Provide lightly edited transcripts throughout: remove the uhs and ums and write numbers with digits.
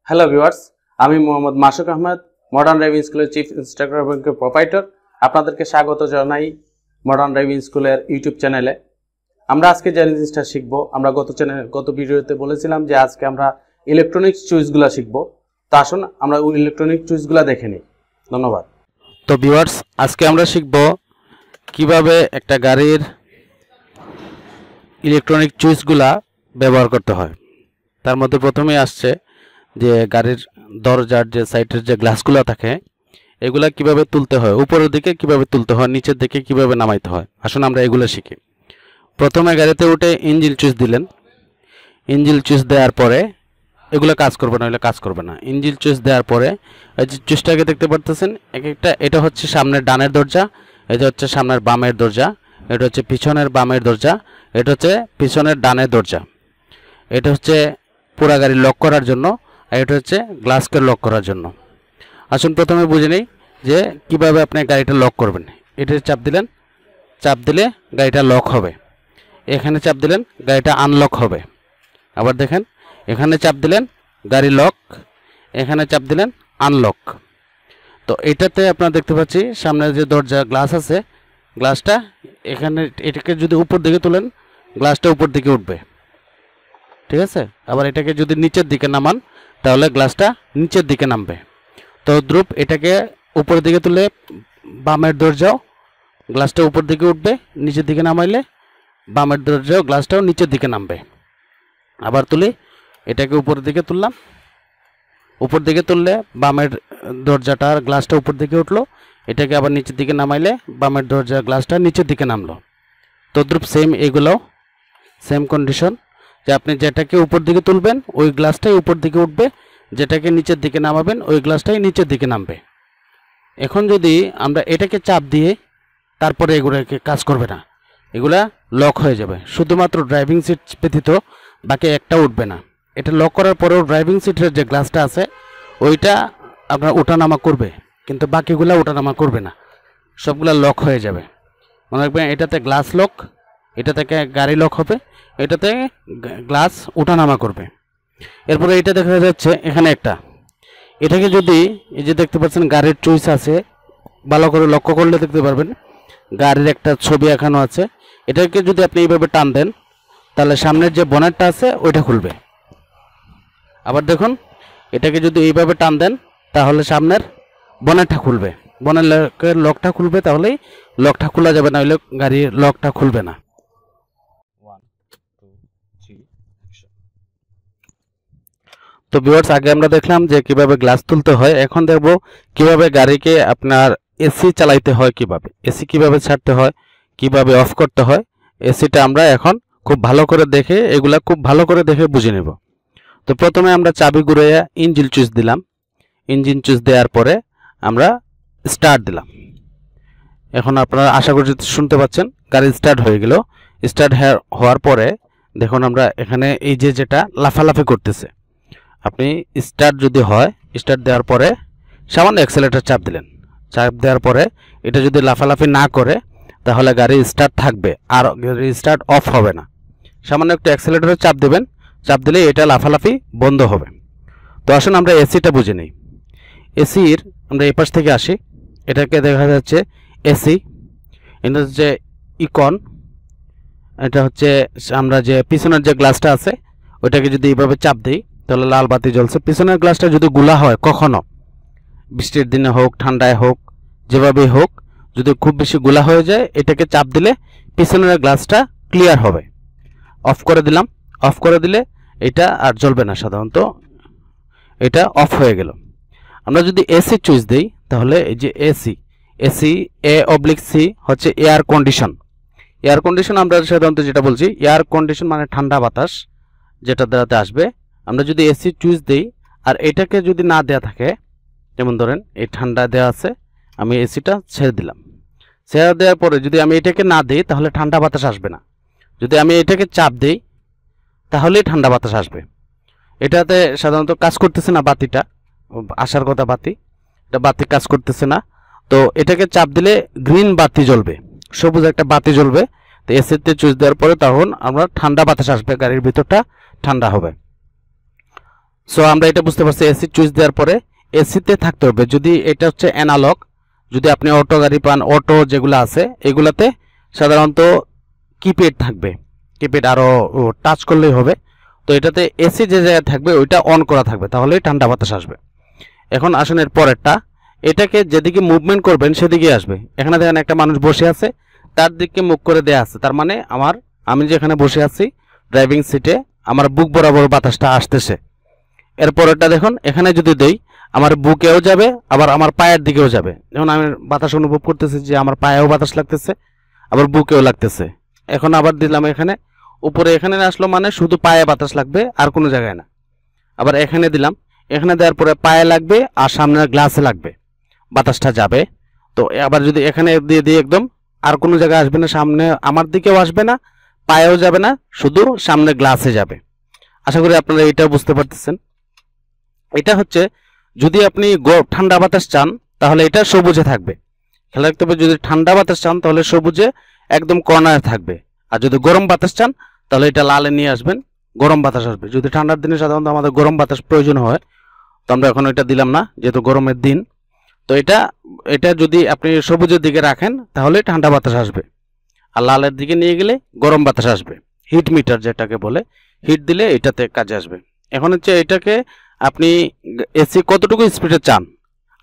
Hello viewers, আমি মোহাম্মদ মাসুক Ahmed, modern driving স্কুলের chief instructor এবং প্রোপাইটর। আপনাদেরকে স্বাগত জানাই মডার্ন ড্রাইভিং স্কুলের ইউটিউব চ্যানেলে। আমরা আজকে যে জিনিসটা শিখবো, আমরা গত ভিডিওতে বলেছিলাম যে আজকে আমরা ইলেকট্রনিক্স চুইসগুলো শিখবো। তো আসুন আমরা ইলেকট্রনিক চুইসগুলো দেখে নিই। ধন্যবাদ। তো ভিউয়ার্স, আজকে আমরা শিখব কিভাবে একটা গাড়ির ইলেকট্রনিক চুইসগুলা ব্যবহার করতে হয়। তার মধ্যে প্রথমেই আসছে যে গাড়ির দরজার যে সাইডের যে গ্লাসগুলো থাকে এগুলা কিভাবে তুলতে হয়, উপরের দিকে কিভাবে তুলতে হয়, নিচের দিকে কিভাবে নামাইতে হয়। আসুন আমরা এগুলো শিখি। প্রথমে গাড়িতে উঠে ইঞ্জিন চুইস দিলেন। ইঞ্জিন চুইস দেওয়ার পরে এগুলো কাজ করবে না, এগুলো কাজ করবে না। ইঞ্জিন চুইস দেওয়ার পরে এই যে চুইসটাকে দেখতে পারতেছেন, এক একটা, এটা হচ্ছে সামনের ডানের দরজা, এটা হচ্ছে সামনের বামের দরজা, এটা হচ্ছে পিছনের বামের দরজা, এটা হচ্ছে পিছনের ডানের দরজা, এটা হচ্ছে পুরা গাড়ি লক করার জন্য, আর এটা হচ্ছে গ্লাসকে লক করার জন্য। আসুন প্রথমে বুঝে নিই যে কিভাবে আপনি গাড়িটা লক করবেন। এটা চাপ দিলেন, চাপ দিলে গাড়িটা লক হবে। এখানে চাপ দিলেন, গাড়িটা আনলক হবে। আবার দেখেন, এখানে চাপ দিলেন গাড়ি লক, এখানে চাপ দিলেন আনলক। তো এটাতে আপনারা দেখতে পাচ্ছি সামনের যে দরজা গ্লাস আছে, গ্লাসটা এখানে, এটাকে যদি উপর দিকে তোলেন গ্লাসটা উপর দিকে উঠবে, ঠিক আছে। আবার এটাকে যদি নিচের দিকে নামান তাহলে গ্লাসটা নিচের দিকে নামবে। তো দ্রুপ এটাকে উপরের দিকে তুলে বামের দরজাও গ্লাসটা উপর দিকে উঠবে, নিচের দিকে নামাইলে বামের দরজাও গ্লাসটাও নিচের দিকে নামবে। আবার তুলি, এটাকে উপরের দিকে তুললাম, উপর দিকে তুললে বামের দরজাটার গ্লাসটা উপর দিকে উঠলো, এটাকে আবার নিচের দিকে নামাইলে বামের দরজার গ্লাসটা নিচের দিকে নামলো। তদ্রুপ সেম, এগুলোও সেম কন্ডিশন, যে আপনি যেটাকে উপর দিকে তুলবেন ওই গ্লাসটাই উপর দিকে উঠবে, যেটাকে নিচের দিকে নামাবেন ওই গ্লাসটাই নিচের দিকে নামবে। এখন যদি আমরা এটাকে চাপ দিয়ে তারপরে এগুলোকে কাজ করবে না, এগুলা লক হয়ে যাবে। শুধুমাত্র ড্রাইভিং সিট ব্যতীত বাকি একটা উঠবে না। এটা লক করার পরেও ড্রাইভিং সিটের যে গ্লাসটা আছে ওইটা আপনার ওঠানামা করবে, কিন্তু বাকিগুলা ওঠানামা করবে না, সবগুলা লক হয়ে যাবে। মনে রাখবেন, এটাতে গ্লাস লক, এটা থেকে গাড়ি লক হবে, এটাতে গ্লাস ওঠানামা করবে। এরপরে এটা দেখা যাচ্ছে এখানে একটা, এটাকে যদি এই যে দেখতে পাচ্ছেন গাড়ির চুইস আছে, ভালো করে লক্ষ্য করলে দেখতে পারবেন গাড়ির একটা ছবি এখানে আছে। এটাকে যদি আপনি এইভাবে টান দেন তাহলে সামনের যে বনেটটা আছে ওইটা খুলবে। আবার দেখুন, এটাকে যদি এইভাবে টান দেন তাহলে সামনের বনেটটা খুলবে, বনেটের লকটা খুলবে, তাহলেই লকটা খোলা যাবে, না হলে গাড়ির লকটা খুলবে না। তো ভিউয়ার্স, আগে আমরা দেখলাম যে কিভাবে গ্লাস তুলতে হয়, এখন দেখব কিভাবে গাড়িকে আপনার এসি চালাইতে হয়, এসি কিভাবে ছাড়তে হয়, কিভাবে অফ করতে হয়। এসিটা আমরা এখন খুব ভালো করে দেখে, এগুলা খুব ভালো করে দেখে বুঝে নেব। তো প্রথমে আমরা চাবি ঘুরাইয়া ইঞ্জিন চুইস দিলাম। ইঞ্জিন চুইস দেওয়ার পরে আমরা স্টার্ট দিলাম। এখন আপনারা আশা করি শুনতে পাচ্ছেন গাড়ি স্টার্ট হয়ে গেল। স্টার্ট হওয়ার পরে দেখুন আমরা এখানে এই যে যেটা লাফালাফি করতেছে, আপনি স্টার্ট যদি হয়, স্টার্ট দেওয়ার পরে সামান্য অ্যাক্সেলেটর চাপ দিলেন, চাপ দেওয়ার পরে এটা যদি লাফালাফি না করে তাহলে গাড়ি স্টার্ট থাকবে, আর গাড়ি স্টার্ট অফ হবে না। সামান্য একটু অ্যাক্সেলেটরে চাপ দেবেন, চাপ দিলে এটা লাফালাফি বন্ধ হবে। তো আসুন আমরা এসিটা বুঝে নিই। এসির আমরা এই পাশ থেকে আসি, এটাকে দেখা যাচ্ছে এসি, এটা হচ্ছে ইকন, এটা হচ্ছে আমরা যে পিছনের যে গ্লাসটা আছে ওইটাকে যদি এইভাবে চাপ দিই তাহলে লাল বাতি জ্বলছে। পিছনের গ্লাসটা যদি গুলা হয়, কখনো বৃষ্টির দিনে হোক ঠান্ডায় হোক যেভাবেই হোক, যদি খুব বেশি গুলা হয়ে যায় এটাকে চাপ দিলে পিছনের গ্লাসটা ক্লিয়ার হবে। অফ করে দিলাম, অফ করে দিলে এটা আর জ্বলবে না, সাধারণত এটা অফ হয়ে গেল। আমরা যদি এসি চুইস দিই তাহলে এই যে এসি, এসি A/C হচ্ছে এয়ার কন্ডিশন। এয়ার কন্ডিশন আমরা সাধারণত যেটা বলছি, এয়ার কন্ডিশন মানে ঠান্ডা বাতাস যেটা দেওয়াতে আসবে। আমরা যদি এসি চুইস দিই আর এটাকে যদি না দেয়া থাকে, যেমন ধরেন এই ঠান্ডা দেওয়া আছে, আমি এসিটা ছেড়ে দিলাম, ছেড়ে দেওয়ার পরে যদি আমি এটাকে না দিই তাহলে ঠান্ডা বাতাস আসবে না। যদি আমি এটাকে চাপ দিই তাহলেই ঠান্ডা বাতাস আসবে। এটাতে সাধারণত কাজ করতেছে না, বাতিটা আসার কথা বাতি, এটা বাতি কাজ করতেছে না। তো এটাকে চাপ দিলে গ্রিন বাতি জ্বলবে, সবুজ একটা বাতি জ্বলবে। তো এসিতে চুইস দেওয়ার পরে তখন আমরা ঠান্ডা বাতাস আসবে, গাড়ির ভিতরটা ঠান্ডা হবে। সো আমরা এটা বুঝতে পারছি এসি চুইস দেওয়ার পরে এসিতে থাকতে হবে। যদি এটা হচ্ছে অ্যানালগ, যদি আপনি অটো গাড়ি পান, অটো যেগুলো আছে এগুলাতে সাধারণত কিপ্যাড থাকবে, কিপ্যাড আরও টাচ করলেই হবে। তো এটাতে এসি যে জায়গায় থাকবে ওইটা অন করা থাকবে, তাহলেই ঠান্ডা বাতাস আসবে। এখন আসুন এর পরেরটা, এটাকে যেদিকে মুভমেন্ট করবেন সেদিকে আসবে। এখানে দেখেন একটা মানুষ বসে আছে, তার দিকে মুখ করে দেয়া আছে, তার মানে আমি যেখানে বসে আছি ড্রাইভিং সিটে আমার বুক বরাবর বাতাসটা আসতেছে। এর পরেরটা দেখুন, এখানে যদি দেই আমার বুকেও যাবে আবার আমার পায়ের দিকেও যাবে। যেমন আমি বাতাস অনুভব করতেছি যে আমার পায়েও বাতাস লাগতেছে আবার বুকেও লাগতেছে। এখন আবার দিলাম এখানে উপরে, এখানে আসলো মানে শুধু পায়ে বাতাস লাগবে আর কোনো জায়গায় না। আবার এখানে দিলাম, এখানে দেওয়ার পরে পায়ে লাগবে আর সামনের গ্লাসে লাগবে, বাতাসটা যাবে। তো আবার যদি এখানে দিয়ে দিই একদম আর কোনো জায়গায় আসবে না, সামনে আমার দিকেও আসবে না, পায়েও যাবে না, শুধু সামনে গ্লাসে যাবে। আশা করি আপনারা এটাও বুঝতে পারতেছেন। এটা হচ্ছে যদি আপনি ঠান্ডা বাতাস চান তাহলে এটা সবুজে থাকবে, খেয়াল রাখতে হবে। যদি ঠান্ডা বাতাস চান তাহলে সবুজে একদম কর্নারে থাকবে, আর যদি গরম বাতাস চান তাহলে এটা লালে নিয়ে আসবেন, গরম বাতাস আসবে। যদি ঠান্ডার দিনে সাধারণত আমাদের গরম বাতাস প্রয়োজন হয়, তো আমরা এখন এটা দিলাম না যেহেতু গরমের দিন। তো এটা যদি আপনি সবুজের দিকে রাখেন তাহলে ঠান্ডা বাতাস আসবে, আর লালের দিকে নিয়ে গেলে গরম বাতাস আসবে। হিট মিটার যেটাকে বলে, হিট দিলে এটাতে কাজে আসবে। এখন হচ্ছে এটাকে আপনি এসি কতটুকু স্পিডে চান,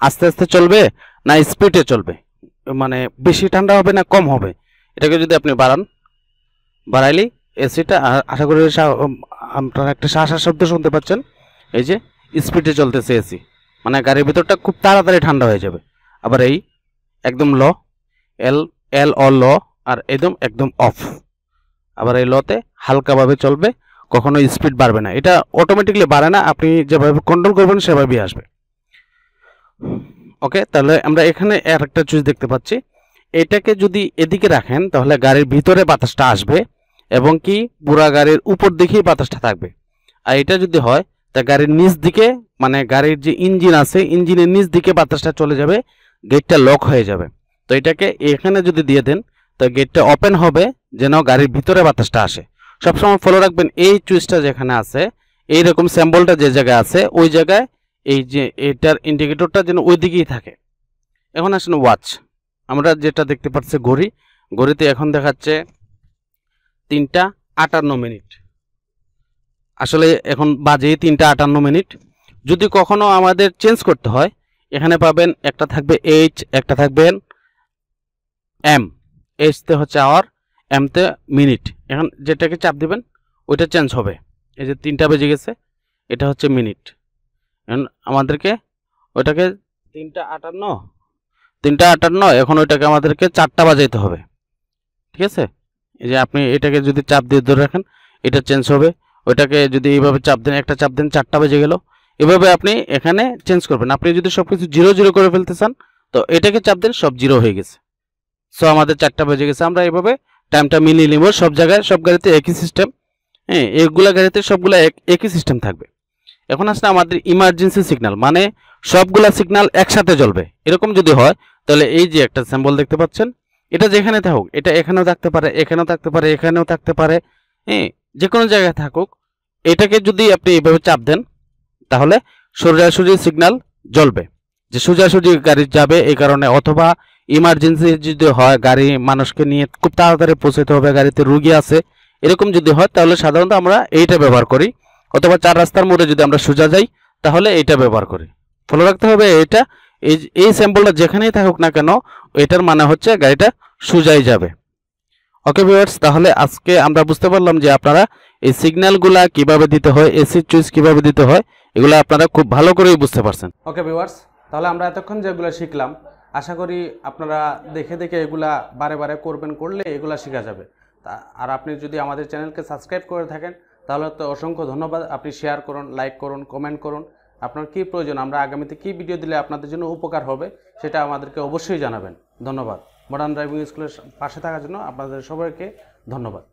আস্তে আস্তে চলবে না স্পিডে চলবে, মানে বেশি ঠান্ডা হবে না কম হবে, এটাকে যদি আপনি বাড়াইলেই এসিটা আশা করি আপনারা একটা শাঁসার শব্দ শুনতে পাচ্ছেন। এই যে স্পিডে চলতেছে এসি, মানে গাড়ির ভিতরটা খুব তাড়াতাড়ি ঠান্ডা হয়ে যাবে। আবার এই একদম ল, এল ল, আর একদম অফ। আবার এই লতে হালকাভাবে চলবে, কখনো স্পিড বাড়বে না, এটা অটোমেটিকলি বাড়ে না, আপনি যেভাবে কন্ট্রোল করবেন সেভাবেই আসবে। ওকে, তাহলে আমরা এখানে আর একটা চুইস দেখতে পাচ্ছি। এটাকে যদি এদিকে রাখেন তাহলে গাড়ির ভিতরে বাতাসটা আসবে এবং কি পুরা গাড়ির উপর দিকেই বাতাসটা থাকবে। আর এটা যদি হয় তা গাড়ির নিচ দিকে, মানে গাড়ির যে ইঞ্জিন আছে ইঞ্জিনের নিচ দিকে বাতাসটা চলে যাবে, গেটটা লক হয়ে যাবে। তো এটাকে এখানে যদি দিয়ে দেন তো গেটটা ওপেন হবে যেন গাড়ির ভিতরে বাতাসটা আসে। সবসময় ফলো রাখবেন এই চুইসটা যেখানে আছে, এইরকম স্যাম্বলটা যে জায়গায় আছে ওই জায়গায় এই যে এটার ইন্ডিকেটরটা যেন ওই দিকেই থাকে। এখন আসেন ওয়াচ, আমরা যেটা দেখতে পাচ্ছি ঘড়িতে এখন দেখাচ্ছে 3টা 58 মিনিট। আসলে এখন বাজে 3টা 58 মিনিট। যদি কখনো আমাদের চেঞ্জ করতে হয়, এখানে পাবেন একটা থাকবে এইচ, একটা থাকবেন এম। এইচতে হচ্ছে আওয়ার, এমতে মিনিট। এখন যেটাকে চাপ দিবেন ওইটা চেঞ্জ হবে। এই যে 3টা বেজে গেছে, এটা হচ্ছে মিনিট। এখন আমাদেরকে ওইটাকে 3টা 58, এখন ওইটাকে আমাদেরকে 4টা বাজাইতে হবে, ঠিক আছে। এই যে আপনি এটাকে যদি চাপ দিয়ে ধরে রাখেন এটা চেঞ্জ হবে, ওইটাকে যদি এইভাবে চাপ দেন, একটা চাপ দেন 4টা বেজে গেল। এভাবে আপনি এখানে চেঞ্জ করবেন। আপনি যদি সব কিছু 0 করে ফেলতে চান তো এটাকে চাপ দেন, সব 0 হয়ে গেছে। সো আমাদের 4টা বেজে গেছে। আমরা এইভাবে টাইমটা মিলিয়ে নিব। সব জায়গায় সব গাড়িতে একই সিস্টেম, হ্যাঁ, এইগুলা গাড়িতে সবগুলা একই সিস্টেম থাকবে। এখন আসলে আমাদের ইমার্জেন্সি সিগন্যাল, মানে সবগুলা সিগন্যাল একসাথে জ্বলবে। এরকম যদি হয় তাহলে এই যে একটা সিম্বল দেখতে পাচ্ছেন, এটা যেখানে থাকুক, এটা এখানেও থাকতে পারে, এখানেও থাকতে পারে, এখানেও থাকতে পারে, হ্যাঁ, যে কোনো জায়গায় থাকুক, এটাকে যদি আপনি এইভাবে চাপ দেন তাহলে সোজাসুজি সিগন্যাল জ্বলবে যে সোজাসুজি গাড়ি যাবে এই কারণে। অথবা ইমার্জেন্সি যদি হয়, গাড়ি মানুষকে নিয়ে খুব তাড়াতাড়ি পৌঁছাতে হবে, গাড়িতে রুগী আছে, এরকম যদি হয় তাহলে সাধারণত আমরা এইটা ব্যবহার করি। অথবা 4 রাস্তার মোড়ে যদি আমরা সোজা যাই তাহলে এইটা ব্যবহার করি। ফলো রাখতে হবে এটা, এই স্যাম্পলটা যেখানেই থাকুক না কেন এটার মানে হচ্ছে গাড়িটা সোজাই যাবে। ওকে ভিউয়ার্স, তাহলে আজকে আমরা বুঝতে পারলাম যে আপনারা এই সিগন্যালগুলা কিভাবে দিতে হয়, এসি চুইস কিভাবে দিতে হয়, এগুলো আপনারা খুব ভালো করেই বুঝতে পারছেন। ওকে ভিউয়ার্স, তাহলে আমরা এতক্ষণ যেগুলো শিখলাম আশা করি আপনারা দেখে দেখে এগুলা বারে বারে করলে এগুলা শেখা যাবে। আর আপনি যদি আমাদের চ্যানেলকে সাবস্ক্রাইব করে থাকেন তাহলে তো অসংখ্য ধন্যবাদ। আপনি শেয়ার করুন, লাইক করুন, কমেন্ট করুন। আপনার কি প্রয়োজন, আমরা আগামীতে কি ভিডিও দিলে আপনাদের জন্য উপকার হবে সেটা আমাদেরকে অবশ্যই জানাবেন। ধন্যবাদ। মডার্ন ড্রাইভিং স্কুলের পাশে থাকার জন্য আপনাদের সবাইকে ধন্যবাদ।